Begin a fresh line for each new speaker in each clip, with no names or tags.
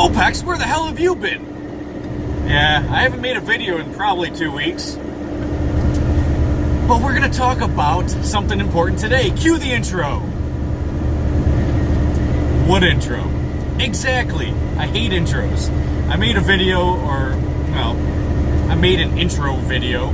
Pex, where the hell have you been? Yeah, I haven't made a video in probably 2 weeks. But we're going to talk about something important today. Cue the intro. What intro? Exactly. I hate intros. I made a video, I made an intro video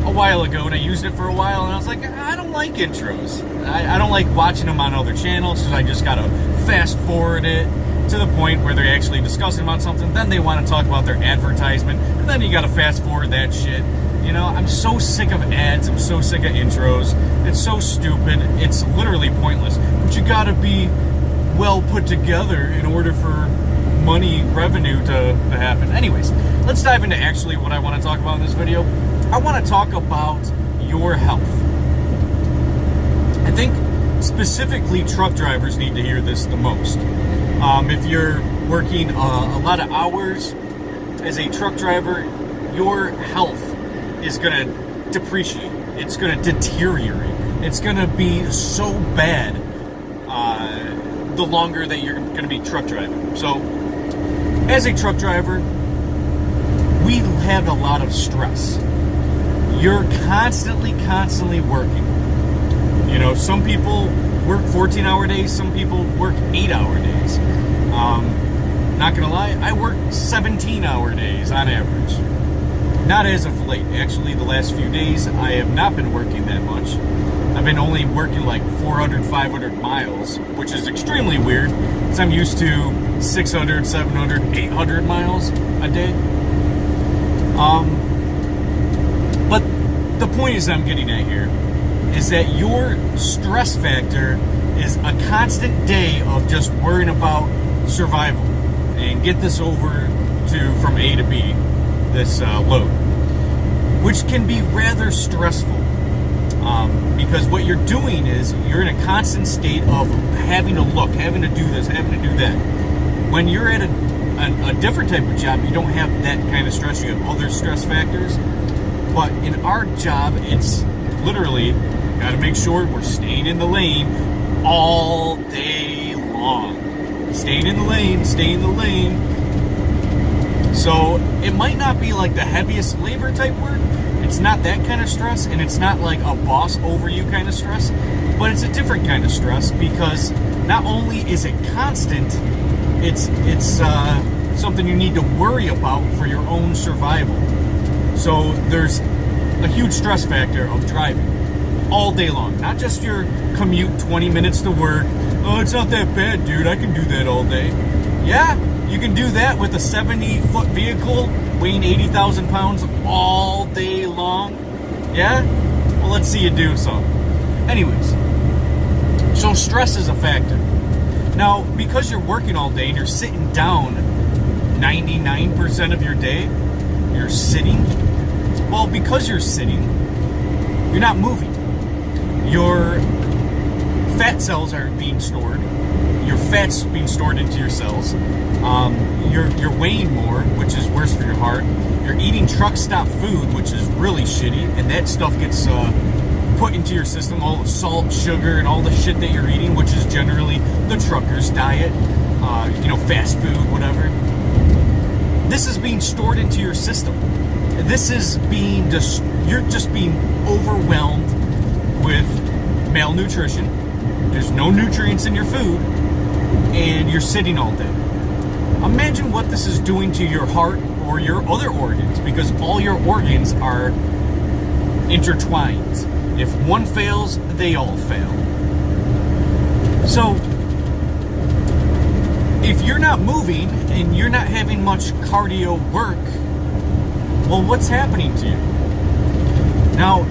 a while ago, and I used it for a while, and I was like, I don't like intros. I don't like watching them on other channels, so I just gotta fast forward it to the point where they're actually discussing about something. Then they want to talk about their advertisement, and then you gotta fast forward that shit. You know, I'm so sick of ads. I'm so sick of intros. It's so stupid. It's literally pointless. But you gotta be well put together in order for revenue to happen. Anyways, let's dive into actually what I want to talk about in this video. I want to talk about your health. I think specifically truck drivers need to hear this the most. If you're working a lot of hours as a truck driver, your health is going to depreciate. It's going to deteriorate. It's going to be so bad the longer that you're going to be truck driving. So, as a truck driver, we have a lot of stress. You're constantly working. You know, some people work 14-hour days, some people work 8-hour days. Not gonna lie, I work 17-hour days on average. Not as of late. Actually, the last few days, I have not been working that much. I've been only working like 400, 500 miles, which is extremely weird, because I'm used to 600, 700, 800 miles a day. But the point is I'm getting at here is that your stress factor is a constant day of just worrying about survival and get this over to from A to B, this load, which can be rather stressful. Because what you're doing is you're in a constant state of having to look, having to do this, having to do that. When you're at a different type of job, you don't have that kind of stress. You have other stress factors. But in our job, it's literally got to make sure we're staying in the lane all day long. Staying in the lane, stay in the lane. So it might not be like the heaviest labor type work. It's not that kind of stress, and it's not like a boss over you kind of stress, but it's a different kind of stress because not only is it constant, it's something you need to worry about for your own survival. So there's a huge stress factor of driving all day long, not just your commute 20 minutes to work. Oh, it's not that bad, dude. I can do that all day. Yeah, you can do that with a 70-foot vehicle weighing 80,000 pounds all day long. Yeah? Well, let's see you do so. Anyways, so stress is a factor. Now, because you're working all day and you're sitting down 99% of your day, you're sitting. Well, because you're sitting, you're not moving. Your fat cells aren't being stored. Your fat's being stored into your cells. You're weighing more, which is worse for your heart. You're eating truck stop food, which is really shitty, and that stuff gets put into your system. All the salt, sugar, and all the shit that you're eating, which is generally the trucker's diet. Fast food, whatever. This is being stored into your system. This is you're just being overwhelmed with malnutrition. There's no nutrients in your food, and you're sitting all day. Imagine what this is doing to your heart or your other organs, because all your organs are intertwined. If one fails, they all fail. So, if you're not moving and you're not having much cardio work, well, what's happening to you? Now,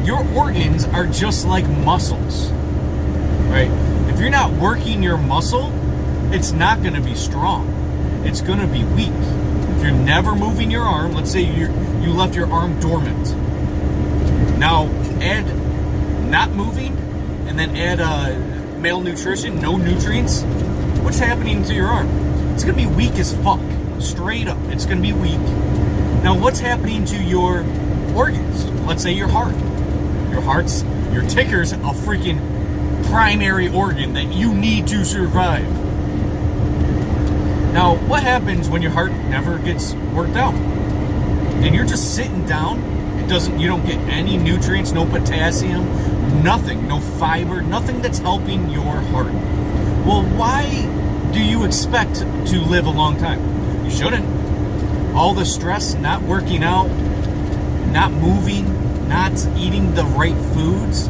your organs are just like muscles, right? If you're not working your muscle, it's not going to be strong. It's going to be weak. If you're never moving your arm, let's say you left your arm dormant. Now, add not moving, and then add malnutrition, no nutrients. What's happening to your arm? It's going to be weak as fuck. Straight up. It's going to be weak. Now, what's happening to your organs? Let's say your heart. Your ticker's a freaking primary organ that you need to survive. Now, what happens when your heart never gets worked out? And you're just sitting down. You don't get any nutrients, no potassium, nothing, no fiber, nothing that's helping your heart. Well, why do you expect to live a long time? You shouldn't. All the stress, not working out, not moving, not eating the right foods,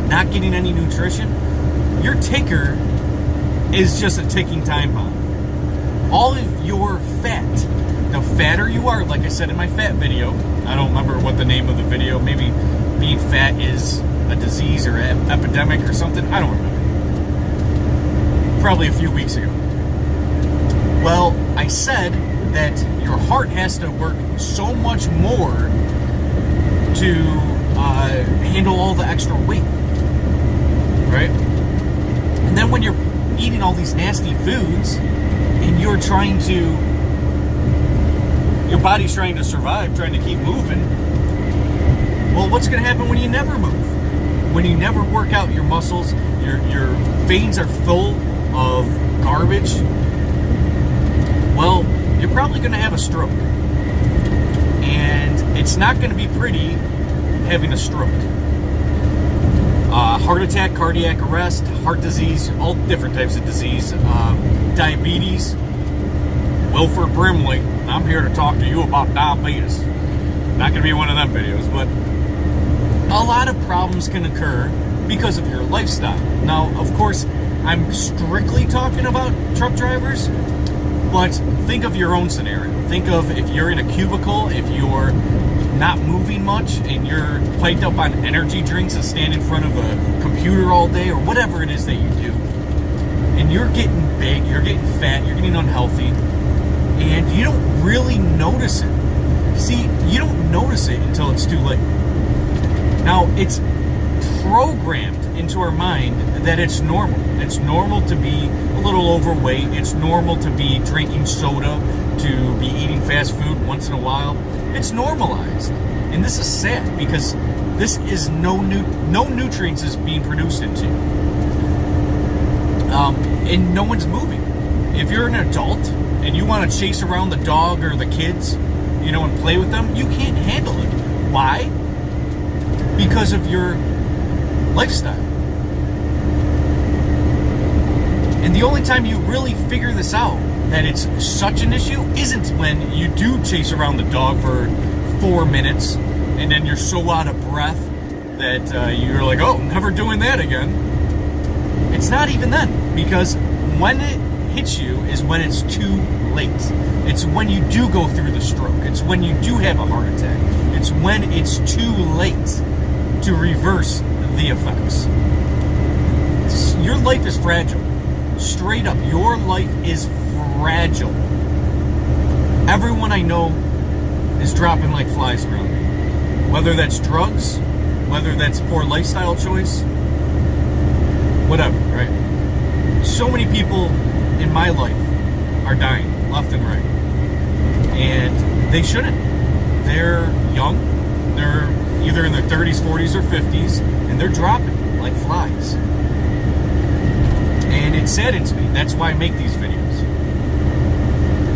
not getting any nutrition, your ticker is just a ticking time bomb. All of your fat, the fatter you are, like I said in my fat video, I don't remember what the name of the video, maybe being fat is a disease or epidemic or something, I don't remember. Probably a few weeks ago. Well, I said that your heart has to work so much more to handle all the extra weight, right? And then when you're eating all these nasty foods and your body's trying to survive, trying to keep moving, well, what's going to happen when you never move? When you never work out your muscles, your veins are full of garbage, well, you're probably going to have a stroke. And it's not going to be pretty having a stroke. Heart attack, cardiac arrest, heart disease, all different types of disease, diabetes. Wilford Brimley, I'm here to talk to you about diabetes. Not going to be one of them videos, but a lot of problems can occur because of your lifestyle. Now, of course, I'm strictly talking about truck drivers, but think of your own scenario. Think of if you're in a cubicle, if you're not moving much, and you're piped up on energy drinks and stand in front of a computer all day, or whatever it is that you do, and you're getting big, you're getting fat, you're getting unhealthy, and you don't really notice it. See, you don't notice it until it's too late. Now, it's programmed into our mind that it's normal. It's normal to be a little overweight. It's normal to be drinking soda, to be eating fast food once in a while. It's normalized. And this is sad because this is no nutrients is being produced into. And no one's moving. If you're an adult and you want to chase around the dog or the kids, and play with them, you can't handle it. Why? Because of your lifestyle. And the only time you really figure this out, that it's such an issue, isn't when you do chase around the dog for 4 minutes and then you're so out of breath that you're like, oh, never doing that again. It's not even then, because when it hits you is when it's too late. It's when you do go through the stroke. It's when you do have a heart attack. It's when it's too late to reverse the effects. Your life is fragile. Straight up, your life is fragile. Everyone I know is dropping like flies around me. Whether that's drugs, whether that's poor lifestyle choice, whatever, right? So many people in my life are dying left and right. And they shouldn't. They're young. They're either in their 30s, 40s, or 50s, and they're dropping like flies. And it saddens me. That's why I make these videos.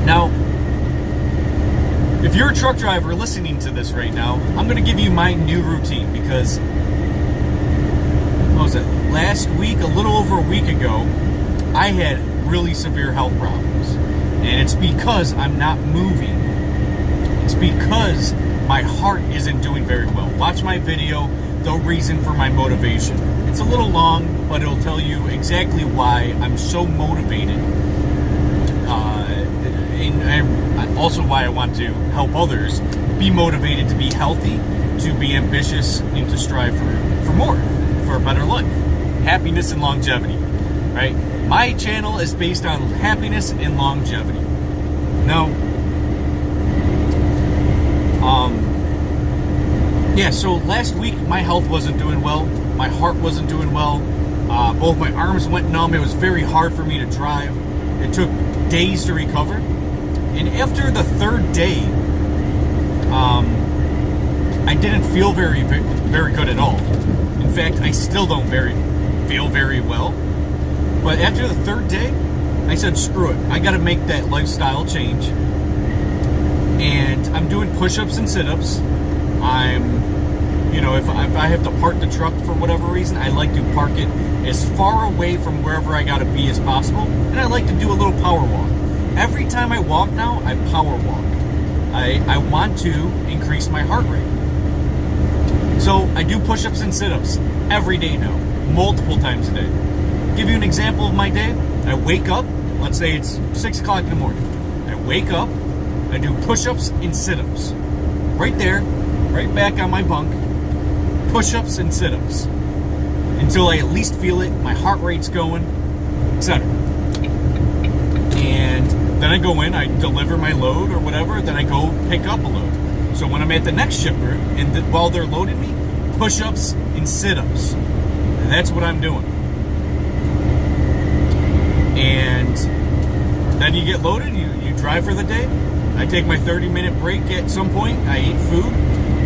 Now, if you're a truck driver listening to this right now, I'm going to give you my new routine because, what was it, last week, a little over a week ago, I had really severe health problems. And it's because I'm not moving. It's because my heart isn't doing very well. Watch my video, The Reason for My Motivation. It's a little long, but it'll tell you exactly why I'm so motivated. And also why I want to help others be motivated to be healthy, to be ambitious, and to strive for more, for a better life. Happiness and longevity, right? My channel is based on happiness and longevity. Now, so last week my health wasn't doing well. My heart wasn't doing well. Both my arms went numb. It was very hard for me to drive. It took days to recover. And after the third day, I didn't feel very good at all. In fact, I still don't feel very well. But after the third day, I said, screw it. I got to make that lifestyle change. And I'm doing push-ups and sit-ups. If I have to park the truck for whatever reason, I like to park it as far away from wherever I got to be as possible. And I like to do a little power walk. Every time I walk now, I power walk. I want to increase my heart rate. So I do push-ups and sit-ups every day now, multiple times a day. Give you an example of my day. I wake up, let's say it's 6 o'clock in the morning. I wake up, I do push-ups and sit-ups. Right there, right back on my bunk, push-ups and sit-ups. Until I at least feel it, my heart rate's going, etc. And then I go in, I deliver my load or whatever, then I go pick up a load. So when I'm at the next shipper, and while they're loading me, push-ups and sit-ups. And that's what I'm doing. And then you get loaded, you drive for the day. I take my 30-minute break at some point. I eat food.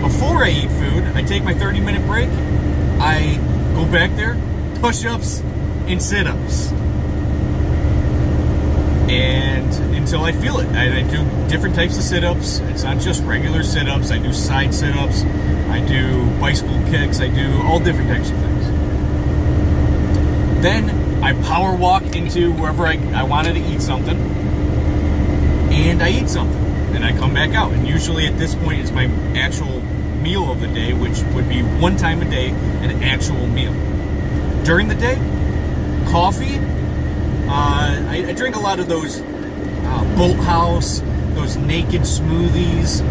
Before I eat food, I take my 30-minute break. I go back there, push-ups and sit-ups. And until I feel it. I do different types of sit-ups. It's not just regular sit-ups. I do side sit-ups. I do bicycle kicks. I do all different types of things. Then I power walk into wherever I wanted to eat something. And I eat something. And I come back out. And usually at this point it's my actual meal of the day, which would be one time a day, an actual meal. During the day, coffee. I drink a lot of those Bolt House, those naked smoothies.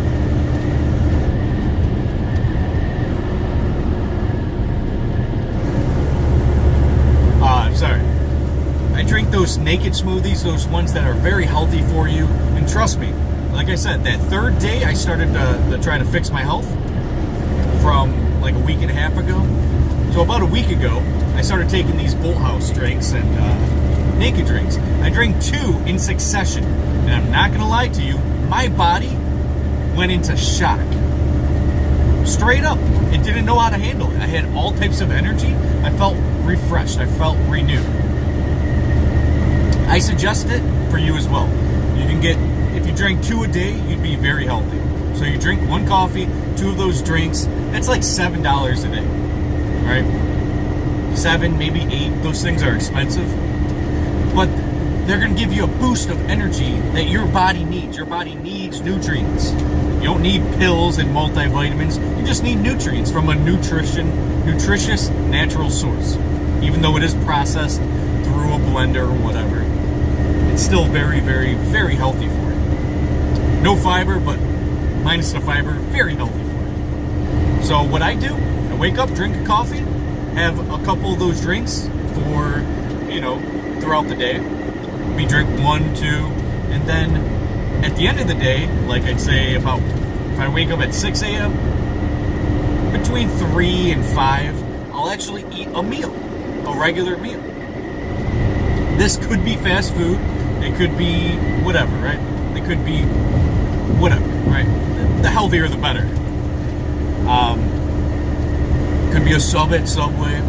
Sorry. I drink those naked smoothies, those ones that are very healthy for you. And trust me, like I said, that third day I started to try to fix my health from like a week and a half ago. So about a week ago, I started taking these Bolt House drinks and naked drinks. I drank 2 in succession. And I'm not going to lie to you, my body went into shock. Straight up. It didn't know how to handle it. I had all types of energy. I felt refreshed. I felt renewed. I suggest it for you as well. You can get, if you drank 2 a day, you'd be very healthy. So you drink 1 coffee, 2 of those drinks, that's like $7 a day. Right? 7, maybe 8. Those things are expensive. But they're going to give you a boost of energy that your body needs. Your body needs nutrients. You don't need pills and multivitamins. You just need nutrients from a nutritious, natural source. Even though it is processed through a blender or whatever, it's still very, very, very healthy for you. No fiber, but minus the fiber, very healthy for you. So what I do, I wake up, drink a coffee, have a couple of those drinks for, throughout the day. We drink 1, 2, and then at the end of the day, like I'd say if I wake up at 6 a.m., between 3 and 5, I'll actually eat a meal, a regular meal. This could be fast food. It could be whatever, right? It could be whatever, right? The healthier, the better. Could be a sub at Subway.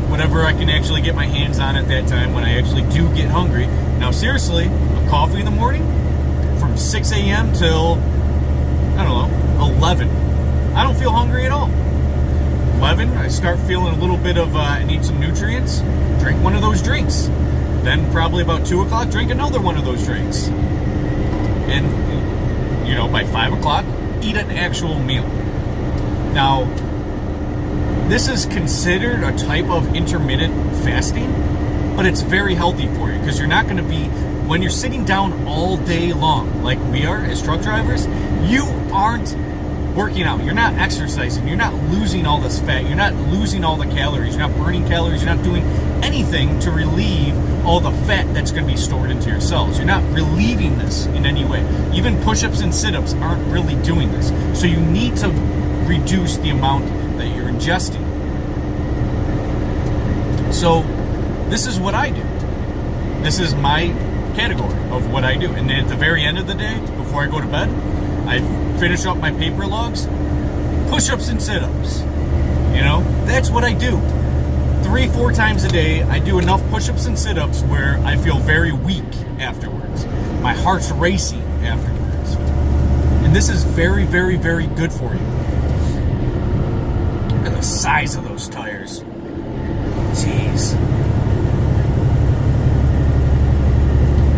Whatever I can actually get my hands on at that time when I actually do get hungry. Now, seriously, a coffee in the morning from 6 a.m. till, 11. I don't feel hungry at all. 11, I start feeling a little bit of, I need some nutrients. Drink one of those drinks. Then probably about 2 o'clock, drink another one of those drinks. And, by 5 o'clock, eat an actual meal. Now, this is considered a type of intermittent fasting, but it's very healthy for you because you're not going to be, when you're sitting down all day long, like we are as truck drivers, you aren't working out. You're not exercising. You're not losing all this fat. You're not losing all the calories. You're not burning calories. You're not doing anything to relieve all the fat that's going to be stored into your cells. You're not relieving this in any way. Even push-ups and sit-ups aren't really doing this. So you need to reduce the amount that you're ingesting. So this is what I do. This is my category of what I do. And then at the very end of the day, before I go to bed, I finish up my paper logs, push-ups and sit-ups. That's what I do. 3-4 times a day, I do enough push-ups and sit-ups where I feel very weak afterwards. My heart's racing afterwards. And this is very, very, very good for you. Look at the size of those tires. Jeez.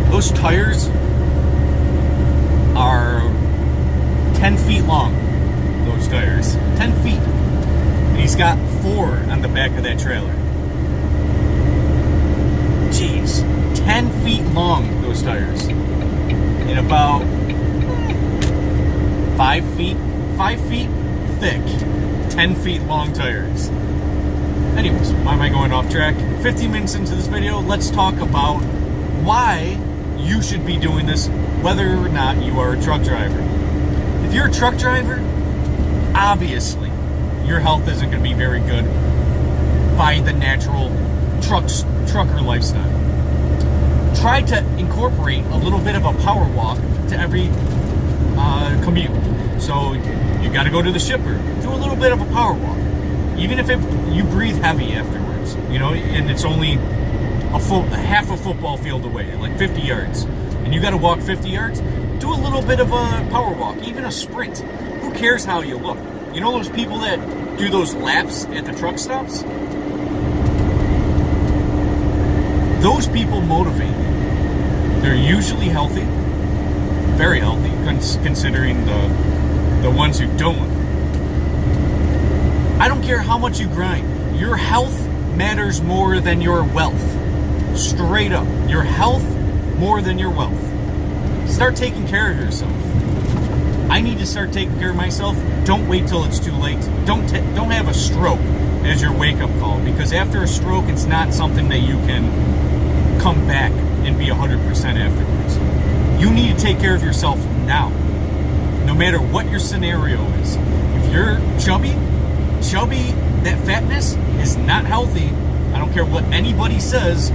Those tires are 10 feet long. Those tires. 10 feet. And he's got 4 on the back of that trailer. Jeez. 10 feet long, those tires. And about 5 feet thick. 10 feet long tires. Anyways, why am I going off track? 15 minutes into this video, let's talk about why you should be doing this, whether or not you are a truck driver. If you're a truck driver, obviously, your health isn't going to be very good by the natural trucker lifestyle. Try to incorporate a little bit of a power walk to every commute. So you got to go to the shipper, do a little bit of a power walk, even if you breathe heavy afterwards. You know, and it's only half a football field away, like 50 yards, and you got to walk 50 yards. Do a little bit of a power walk, even a sprint. Who cares how you look? You know those people that do those laps at the truck stops? Those people motivate you. They're usually healthy, very healthy, considering the ones who don't. I don't care how much you grind. Your health matters more than your wealth. Straight up. Your health more than your wealth. Start taking care of yourself. I need to start taking care of myself. Don't wait till it's too late. Don't have a stroke as your wake-up call, because after a stroke, it's not something that you can come back and be 100% afterwards. You need to take care of yourself now, no matter what your scenario is. If you're chubby, that fatness is not healthy. I don't care what anybody says.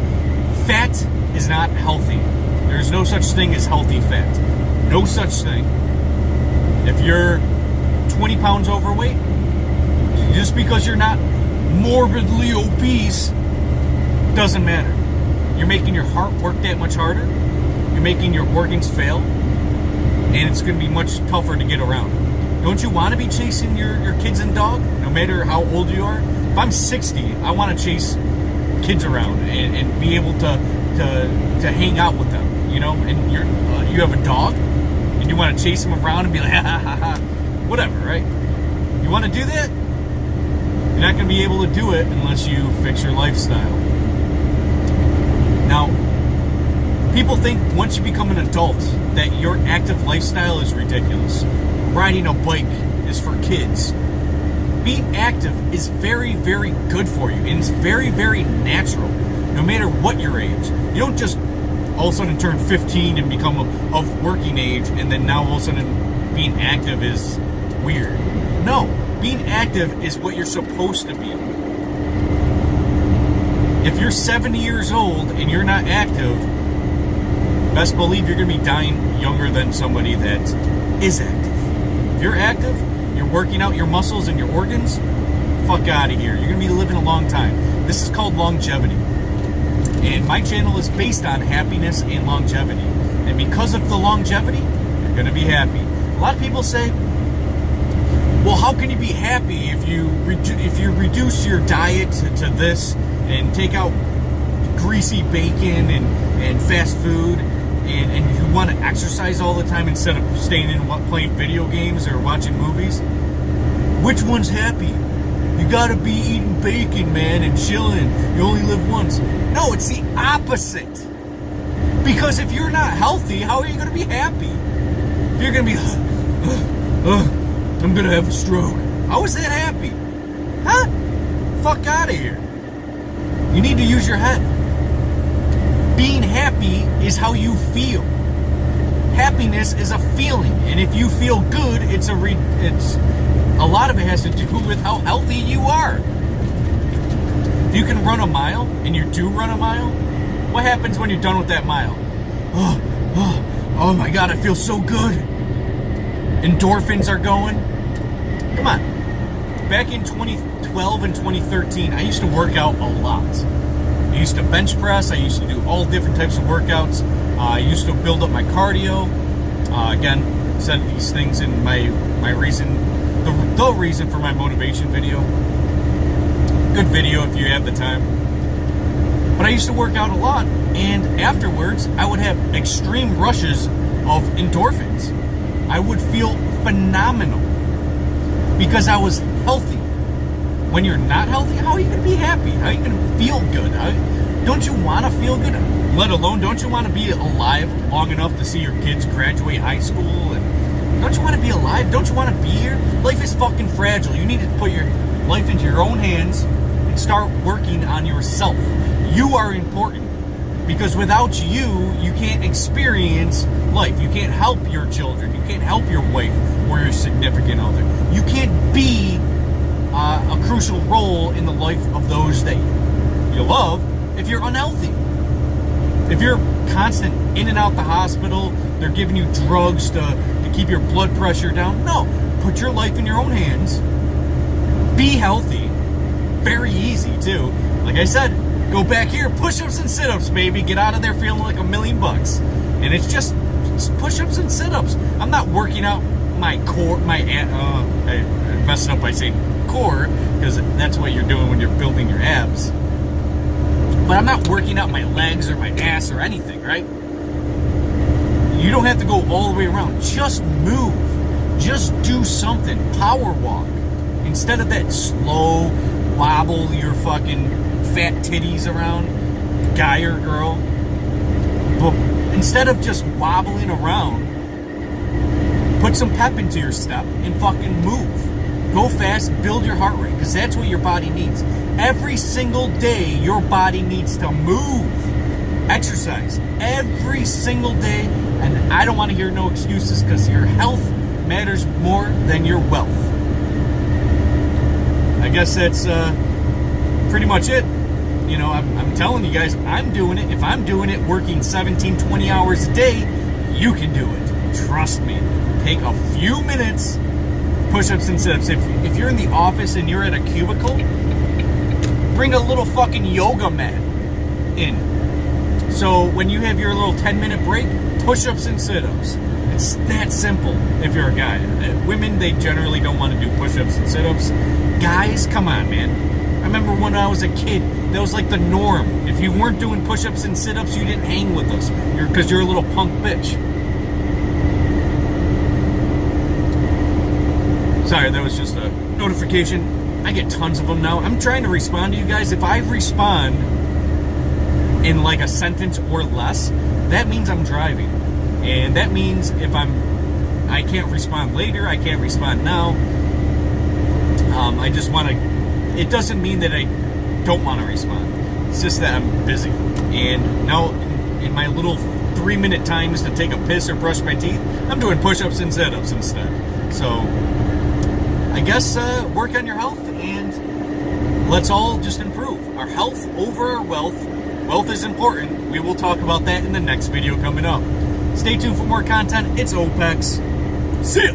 Fat is not healthy. There's no such thing as healthy fat. No such thing. If you're 20 pounds overweight, just because you're not morbidly obese, doesn't matter. You're making your heart work that much harder. You're making your organs fail. And it's going to be much tougher to get around. Don't you want to be chasing your kids and dog, no matter how old you are? If I'm 60, I want to chase kids around and be able to hang out with them, you know? And you have a dog, and you want to chase them around and be like, ha, ha, ha, ha. Whatever, right? You want to do that? You're not going to be able to do it unless you fix your lifestyle. Now, people think once you become an adult that your active lifestyle is ridiculous. Riding a bike is for kids. Being active is very, very good for you, and it's very, very natural, no matter what your age. You don't just all of a sudden turn 15 and become of working age, and then now all of a sudden being active is weird. No, being active is what you're supposed to be. If you're 70 years old and you're not active, best believe you're going to be dying younger than somebody that is active. If you're active, you're working out your muscles and your organs, fuck out of here. You're going to be living a long time. This is called longevity. And my channel is based on happiness and longevity. And because of the longevity, you're going to be happy. A lot of people say, well, how can you be happy if you reduce your diet to this and take out greasy bacon and fast food and you want to exercise all the time instead of staying in playing video games or watching movies? Which one's happy? You gotta be eating bacon, man, and chilling. You only live once. No, it's the opposite. Because if you're not healthy, how are you gonna be happy? If you're gonna be, I'm gonna have a stroke. How is that happy? Huh? Fuck out of here. You need to use your head. Being happy is how you feel. Happiness is a feeling, and if you feel good, it's a lot of it has to do with how healthy you are. If you can run a mile, and you do run a mile, what happens when you're done with that mile? Oh my God, I feel so good. Endorphins are going. Come on. Back in 2012, 2012 and 2013, I used to work out a lot. I used to bench press. I used to do all different types of workouts. I used to build up my cardio. Again, said these things in my reason, the reason for my motivation video. Good video if you have the time. But I used to work out a lot, and afterwards, I would have extreme rushes of endorphins. I would feel phenomenal because I was healthy. When you're not healthy, how are you going to be happy? How are you going to feel good? Don't you want to feel good? Let alone, don't you want to be alive long enough to see your kids graduate high school? And don't you want to be alive? Don't you want to be here? Life is fucking fragile. You need to put your life into your own hands and start working on yourself. You are important because without you, you can't experience life. You can't help your children. You can't help your wife or your significant other. You can't be a crucial role in the life of those that you love if you're unhealthy. If you're constant in and out the hospital, they're giving you drugs to keep your blood pressure down. No, put your life in your own hands. Be healthy. Very easy too. Like I said, go back here, push-ups and sit-ups, baby. Get out of there feeling like $1 million. And it's just push-ups and sit-ups. I'm not working out my core, I messed up by saying core, because that's what you're doing when you're building your abs. But I'm not working out my legs or my ass or anything, right? You don't have to go all the way around. Just move. Just do something. Power walk. Instead of that slow wobble your fucking fat titties around, guy or girl. But instead of just wobbling around, put some pep into your step and fucking move. Go fast, build your heart rate, because that's what your body needs. Every single day, your body needs to move. Exercise every single day, and I don't want to hear no excuses, because your health matters more than your wealth. I guess that's pretty much it. You know, I'm telling you guys, I'm doing it. If I'm doing it working 17, 20 hours a day, you can do it. Trust me. Take a few minutes, push-ups and sit-ups. If you're in the office and you're at a cubicle, bring a little fucking yoga mat in. So when you have your little 10-minute break, push-ups and sit-ups. It's that simple if you're a guy. Women, they generally don't want to do push-ups and sit-ups. Guys, come on, man. I remember when I was a kid, that was like the norm. If you weren't doing push-ups and sit-ups, you didn't hang with us. Because you're a little punk bitch. Sorry, that was just a notification. I get tons of them now. I'm trying to respond to you guys. If I respond in like a sentence or less, that means I'm driving. And that means if I can't respond later, I can't respond now. I just want to, it doesn't mean that I don't want to respond. It's just that I'm busy. And now in my little 3-minute times to take a piss or brush my teeth, I'm doing push-ups and sit-ups instead. So I guess work on your health and let's all just improve. Our health over our wealth. Wealth is important. We will talk about that in the next video coming up. Stay tuned for more content. It's OPEX. See ya!